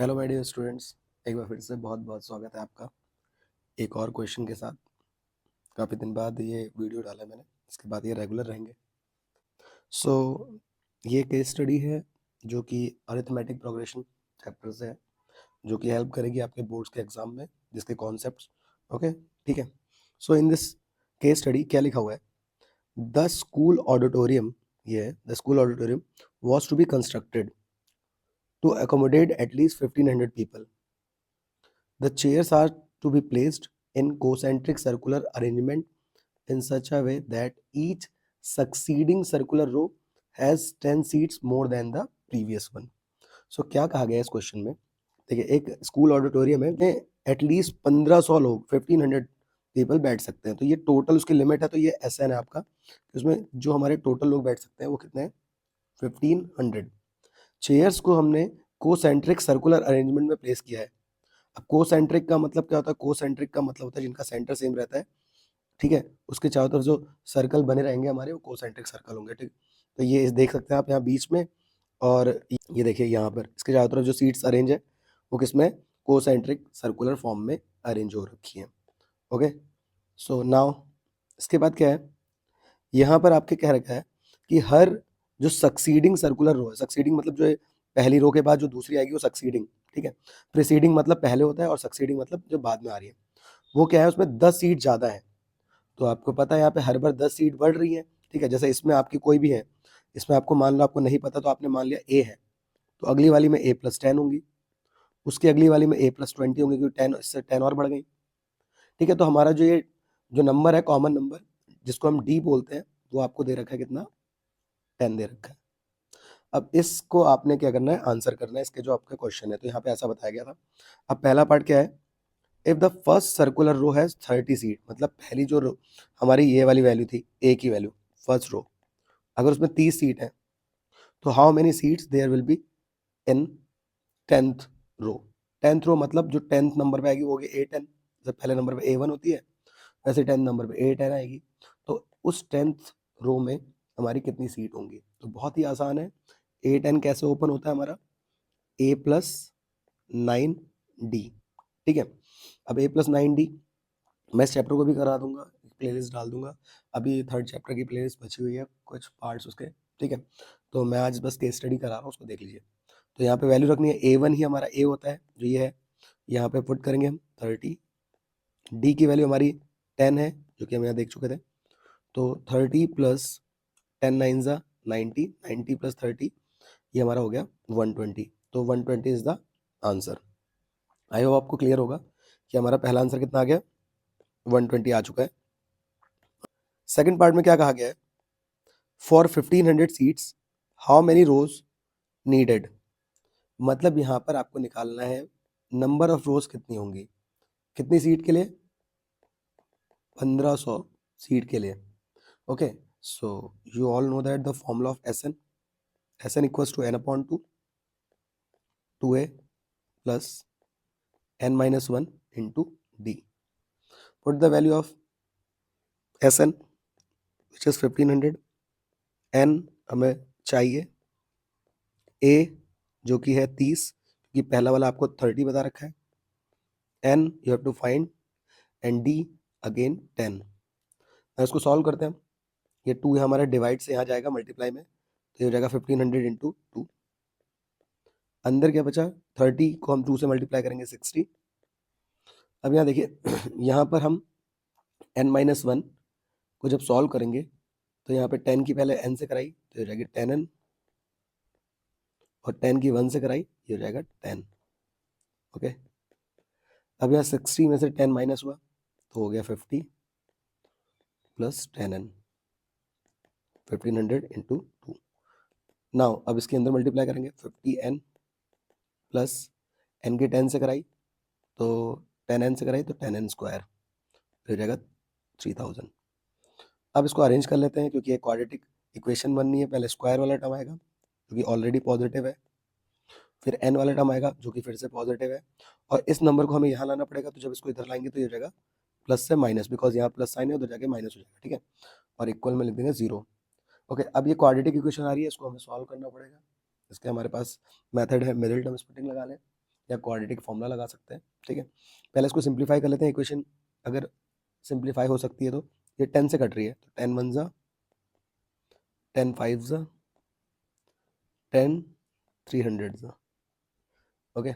Hello my dear students, एक बार फिर से बहुत बहुत स्वागत है आपका एक और क्वेश्चन के साथ। काफ़ी दिन बाद ये वीडियो डाला मैंने, इसके बाद ये रेगुलर रहेंगे। सो ये केस स्टडी है जो कि अरिथमेटिक प्रोग्रेशन चैप्टर से है, जो कि हेल्प करेगी आपके बोर्ड्स के एग्जाम में, जिसके कॉन्सेप्ट्स। ओके, ठीक है। So in this case study क्या लिखा हुआ है? द स्कूल ऑडिटोरियम, ये है, the school auditorium was to be constructed to accommodate at least 1500 people. The chairs are to be placed in concentric circular arrangement in such a way that each succeeding circular row has 10 seats more than the previous one. So क्या कहा गया है इस question में? देखिए, एक school auditorium है में एटलीस्ट 1500 लोग 1500 पीपल बैठ सकते हैं। तो ये टोटल उसकी लिमिट है, तो ये SN है आपका। उसमें जो हमारे टोटल लोग बैठ सकते हैं वो कितने हैं? 1500। चेयर्स को हमने कोसेंट्रिक सर्कुलर अरेंजमेंट में प्लेस किया है। अब कोसेंट्रिक का मतलब क्या होता है? कोसेंट्रिक का मतलब होता है जिनका सेंटर सेम रहता है, ठीक है, उसके चारों तरफ जो सर्कल बने रहेंगे हमारे, वो कोसेंट्रिक सर्कल होंगे, ठीक। तो ये देख सकते हैं आप यहाँ बीच में, और ये देखिए यहाँ पर इसके चारों तरफ जो सीट्स अरेंज है वो किसमें? कोसेंट्रिक सर्कुलर फॉर्म में अरेंज हो रखी है। ओके, सो नाउ इसके बाद क्या है? यहाँ पर आपके कह रखा है कि हर जो सक्सीडिंग सर्कुलर रो है, सक्सीडिंग मतलब जो है पहली रो के बाद जो दूसरी आएगी वो सक्सीडिंग, ठीक है। प्रीसीडिंग मतलब पहले होता है और सक्सीडिंग मतलब जो बाद में आ रही है, वो क्या है? उसमें 10 सीट ज़्यादा है। तो आपको पता है यहाँ पे हर बार 10 सीट बढ़ रही है, ठीक है। जैसे इसमें आपकी कोई भी है, इसमें आपको मान लो आपको नहीं पता, तो आपने मान लिया ए है, तो अगली वाली में A+10 होंगी, उसकी अगली वाली में A+20 होंगी, क्योंकि 10 इससे 10 और बढ़ गई, ठीक है। तो हमारा ये जो नंबर है, कॉमन नंबर जिसको हम डी बोलते हैं, वो आपको दे रखा है कितना? 10 दे रखा है। अब इसको आपने क्या करना है? आंसर करना है इसके जो आपका क्वेश्चन है। तो यहाँ पे ऐसा बताया गया था। अब पहला पार्ट क्या है? If the first circular row has 30 seat, मतलब पहली जो रो हमारी ये वाली वैल्यू थी, ए की वैल्यू, फर्स्ट रो, अगर उसमें 30 सीट है, तो how many seats there will be in 10th row? 10th row मतलब जो 10th नंबर पे आएगी वो होगी A10। जब पहले नंबर पे A1 होती है, वैसे 10th नंबर पे A10 आएगी। तो उस 10th रो में हमारी कितनी सीट होंगी? तो बहुत ही आसान है। A10 कैसे ओपन होता है हमारा? A+9D, ठीक है। अब A+9D मैं इस चैप्टर को भी करा दूंगा, प्लेलिस्ट डाल दूंगा। अभी थर्ड चैप्टर की प्लेलिस्ट बची हुई है, कुछ पार्ट्स उसके, ठीक है। तो मैं आज बस केस स्टडी करा रहा हूँ, उसको देख लीजिए। तो यहाँ पे वैल्यू रखनी है, A1 ही हमारा A होता है, जो ये है। यहाँ पे पुट करेंगे हम 30, D की वैल्यू हमारी 10 है, जो कि हम यहाँ देख चुके थे। तो 30 प्लस 10 9 ज़ा 90, 90 प्लस 30, ये हमारा हो गया 120। तो 120 is the answer. I hope आपको क्लियर होगा कि हमारा पहला आंसर कितना आ गया? 120 आ चुका है। सेकंड पार्ट में क्या कहा गया है? For 1500 seats how many rows needed, मतलब यहाँ पर आपको निकालना है नंबर ऑफ रोज कितनी होंगी, कितनी सीट के लिए? 1500 सीट के लिए। Okay, so you all know that the formula of SN equals to N/2, 2A plus N-1 into D. Put the value of SN which is 1500, N हमें चाहिए, A जो कि है 30, क्योंकि पहला वाला आपको 30 बता रखा है, N you have to find and D again 10। इसको सॉल्व करते हैं हम। ये 2 हमारा डिवाइड से यहाँ जाएगा मल्टीप्लाई में, तो ये हो जाएगा 1500 इंटू 2। अंदर क्या बचा? 30 को हम 2 से मल्टीप्लाई करेंगे 60। अब यहाँ देखिए यहाँ पर हम N-1 को जब सॉल्व करेंगे, तो यहाँ पे 10 की पहले n से कराई तो ये हो जाएगी 10n, और 10 की 1 से कराई ये हो जाएगा 10। ओके, अब यहाँ 60 में से 10 माइनस हुआ तो हो गया 50 प्लस 10n, 1500 इंटू 2। नाउ अब इसके अंदर मल्टीप्लाई करेंगे, 50n प्लस n के 10 से कराई तो 10n से कराई तो 10n स्क्वायर, फिर हो जाएगा 3000। अब इसको अरेंज कर लेते हैं, क्योंकि एक क्वाड्रेटिक इक्वेशन बननी है। पहले स्क्वायर वाला टर्म आएगा जो कि ऑलरेडी पॉजिटिव है, फिर n वाला टर्म आएगा जो कि फिर से पॉजिटिव है, और इस नंबर को हमें यहाँ लाना पड़ेगा। तो जब इसको इधर लाएंगे तो ये हो जाएगा प्लस से माइनस, बिकॉज यहाँ प्लस साइन है, उधर जाके माइनस हो जाएगा, ठीक है। और इक्वल में लिख देंगे 0। ओके, अब ये क्वाड्रेटिक इक्वेशन आ रही है, इसको हमें सॉल्व करना पड़ेगा। इसके हमारे पास मेथड है, मिडिल टर्म स्प्लिटिंग लगा लें, या क्वाड्रेटिक फॉर्मूला लगा सकते हैं। ठीक है, पहले इसको सिंप्लीफाई कर लेते हैं। इक्वेशन अगर सिंप्लीफाई हो सकती है तो ये 10 से कट रही है, तो 10 1 जा 10 5 जा 10 300 जा। ओके,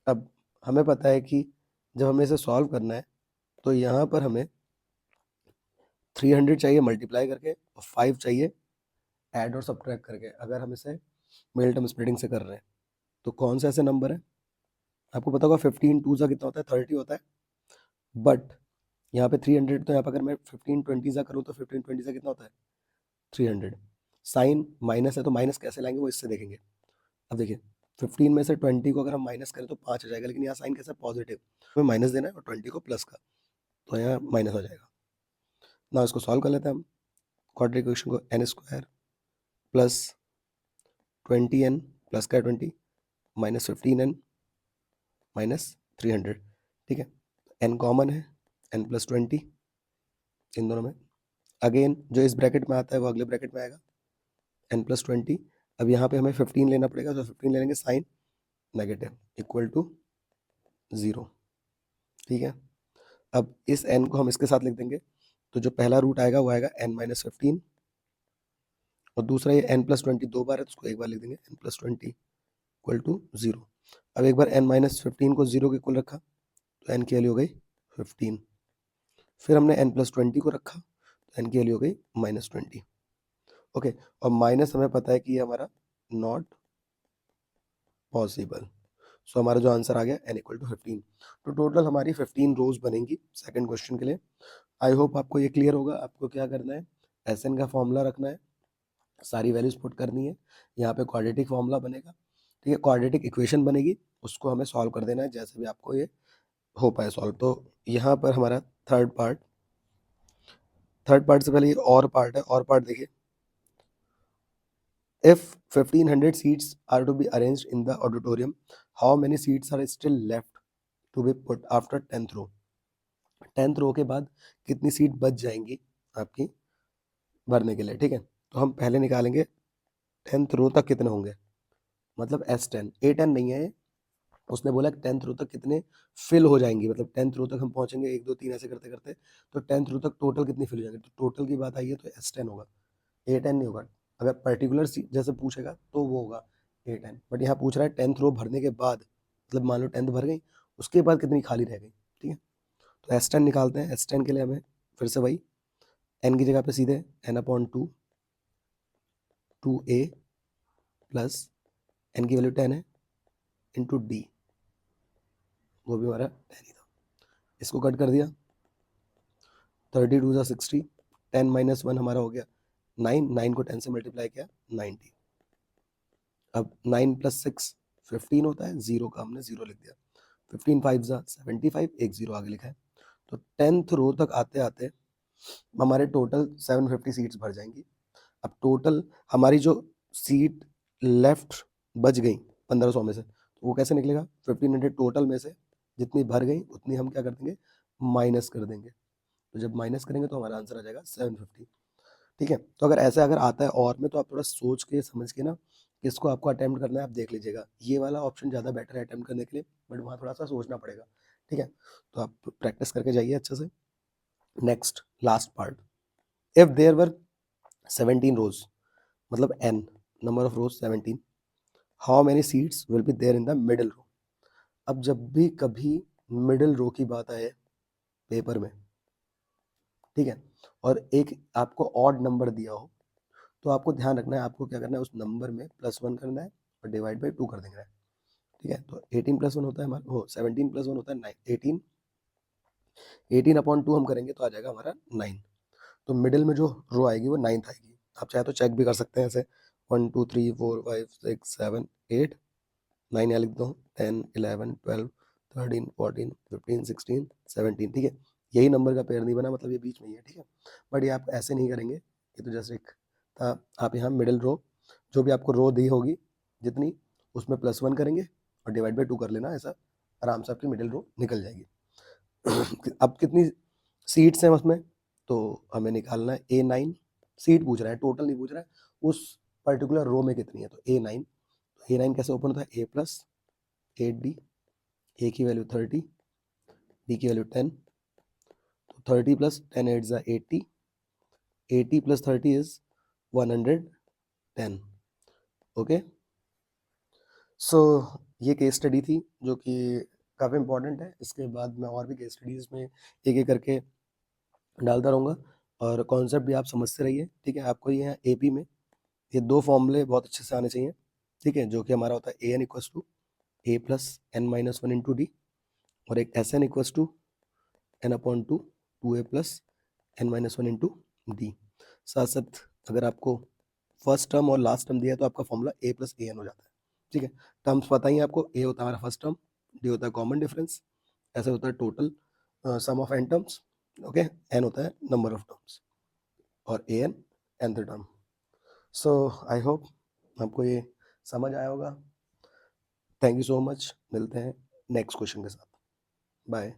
अब हमें पता है कि जब हमें इसे सॉल्व करना है तो यहाँ पर हमें 300 चाहिए मल्टीप्लाई करके और 5 चाहिए ऐड और सब्ट्रैक्ट करके, अगर हम इसे मिडिल टर्म स्प्लिटिंग से कर रहे हैं। तो कौन सा ऐसे नंबर है, आपको पता होगा 15 2 सा कितना होता है, 30 होता है। बट यहाँ पे 300, तो यहाँ पर अगर मैं 15 20 सा करूँ तो 15 20 सा कितना होता है 300। साइन माइनस है तो माइनस कैसे लाएंगे वो इससे देखेंगे। अब देखिए 15 में से 20 को अगर हम माइनस करें तो 5 हो जाएगा, लेकिन यहाँ साइन कैसा पॉजिटिव, हमें माइनस देना है और 20 को प्लस का, तो यहाँ माइनस हो जाएगा। ना इसको सॉल्व कर लेते हैं हम। क्वाड्रेटिक इक्वेशन को n square plus 20n plus का 20 माइनस 15n माइनस 300। ठीक है, n कॉमन है, n प्लस 20 इन दोनों में, अगेन जो इस ब्रैकेट में आता है वो अगले ब्रैकेट में आएगा n प्लस 20। अब यहाँ पे हमें 15 लेना पड़ेगा, तो 15 ले लेंगे साइन नेगेटिव इक्वल टू 0। ठीक है, अब इस n को हम इसके साथ लिख देंगे, तो जो पहला रूट आएगा वो आएगा n माइनस 15, और दूसरा ये n प्लस 20 दो बार है तो उसको एक बार लिख देंगे n प्लस 20 इक्वल टू 0। अब एक बार n माइनस 15 को 0 के इक्वल रखा तो n की वैल्यू हो गई 15। फिर हमने n प्लस 20 को रखा तो n की वैल्यू हो गई माइनस 20। ओके, और माइनस हमें पता है कि ये हमारा नॉट पॉसिबल, सो हमारा जो आंसर आ गया n इक्वल टू 15। तो टोटल हमारी 15 रोज बनेंगी सेकंड क्वेश्चन के लिए। आई होप आपको ये क्लियर होगा। आपको क्या करना है, Sn का फॉर्मूला रखना है, सारी वैल्यूज पुट करनी है, यहाँ पे क्वाड्रेटिक फॉर्मूला बनेगा। ठीक है, क्वाड्रेटिक इक्वेशन बनेगी, उसको हमें सॉल्व कर देना है जैसे भी आपको ये हो पाए सॉल्व। तो यहाँ पर हमारा थर्ड पार्ट से पहले ये और पार्ट है। और पार्ट देखिए, if 1500 seats are to be arranged in the auditorium, how many seats are still left to be put after 10th row? 10th रो के बाद कितनी सीट बच जाएंगी आपकी भरने के लिए। ठीक है, तो हम पहले निकालेंगे 10th रो तक कितने होंगे, मतलब S10 A10 नहीं है, उसने बोला 10th रो तक कितने फिल हो जाएंगी, मतलब 10th रो तक हम पहुंचेंगे 1 2 3 ऐसे करते करते, तो 10th रो तक टोटल कितनी फिल हो जाएंगी। तो टोटल की बात आई है तो S10 होगा, A10 नहीं होगा। अगर पर्टिकुलर जैसे पूछेगा तो वो होगा A10, बट यहाँ पूछ रहा है 10th रो भरने के बाद, मतलब मान लो 10th भर गई उसके बाद कितनी खाली रह गई। ठीक है, तो S10 निकालते हैं। S10 के लिए हमें फिर से वही n की जगह पे सीधे n/2 2a प्लस n की वैल्यू 10 है इंटू d, वो भी हमारा 10 ही था, इसको कट कर दिया, 32 × 60, 10 - 1 हमारा हो गया 9, 9 को 10 से मल्टीप्लाई किया 90। अब 9 + 6 15 होता है, 0 का हमने 0 लिख दिया, 15 5 × 75, एक 0 आगे लिखा है। तो 10th रो तक आते आते हमारे टोटल 750 सीट्स भर जाएंगी। अब टोटल हमारी जो सीट लेफ्ट बच गई 1500 में से, तो वो कैसे निकलेगा, 1500 टोटल में से जितनी भर गई उतनी हम क्या कर देंगे, माइनस कर देंगे। तो जब माइनस करेंगे तो हमारा आंसर आ जाएगा 750। ठीक है, तो अगर ऐसा अगर आता है और में, तो आप थोड़ा सोच के समझ के ना किसको आपको अटेम्प्ट करना है आप देख लीजिएगा। ये वाला ऑप्शन ज़्यादा बेटर है अटेम्प्ट करने के लिए, बट वहाँ थोड़ा सा सोचना पड़ेगा। ठीक है, तो आप प्रैक्टिस करके जाइए अच्छे से। Next last part, if there were 17 rows, मतलब n number of rows 17, how many seats will be there in the middle row. अब जब भी कभी मिडिल रो की बात आए पेपर में, ठीक है, और एक आपको ऑड नंबर दिया हो, तो आपको ध्यान रखना है, आपको क्या करना है, उस नंबर में +1 करना है और डिवाइड बाई 2 कर देना है। ठीक है, तो 18 + 1 होता है हमारा, 17 + 1 होता है 9, 18/2 हम करेंगे तो आ जाएगा हमारा 9। तो मिडिल में जो रो आएगी वो 9th आएगी। आप चाहे तो चेक भी कर सकते हैं ऐसे, 1 2 3 4 5 6 7 8 9, यहाँ लिख दो 10 11 12 13 14 15 16 17। ठीक है, यही नंबर का पेयर नहीं बना, मतलब ये बीच में ही है। ठीक है, बट ये आप ऐसे नहीं करेंगे, ये तो जस्ट एक था। आप यहाँ मिडिल रो जो भी आपको रो दी होगी जितनी, उसमें +1 करेंगे और डिवाइड बाई 2 कर लेना, ऐसा आराम से आपकी मिडिल रो निकल जाएगी। अब कितनी सीट्स हैं उसमें, तो हमें निकालना है A9, सीट पूछ रहा है टोटल नहीं पूछ रहा है, उस पर्टिकुलर रो में कितनी है, तो A9। A9 कैसे ओपन होता है, A + 8D ए की वैल्यू 30, बी की वैल्यू 10, तो 30 प्लस 10 8 ज़ा 80, 80 प्लस 30 इज 110। ओके, सो ये केस स्टडी थी जो कि काफ़ी इंपॉर्टेंट है। इसके बाद मैं और भी केस स्टडीज़ में एक एक करके डालता रहूँगा और कॉन्सेप्ट भी आप समझते रहिए, ठीक है। आपको ये एपी में ये दो फॉर्मूले बहुत अच्छे से आने चाहिए, ठीक है, जो कि हमारा होता है a n equals to a plus n minus one into d, और एक S n equals to n upon two a plus n minus one into d. साथ साथ अगर आपको फर्स्ट टर्म और लास्ट टर्म दिया है तो आपका formula a plus a n हो जाता है, ठीक है। टर्म्स पता ही है आपको, ए होता है हमारा फर्स्ट टर्म, डी होता है कॉमन डिफरेंस, ऐसे होता है total sum of n terms, okay. N होता है नंबर ऑफ टर्म्स और a n nth term. So I hope आपको ये समझ आया होगा। थैंक यू सो मच, मिलते हैं नेक्स्ट क्वेश्चन के साथ। बाय।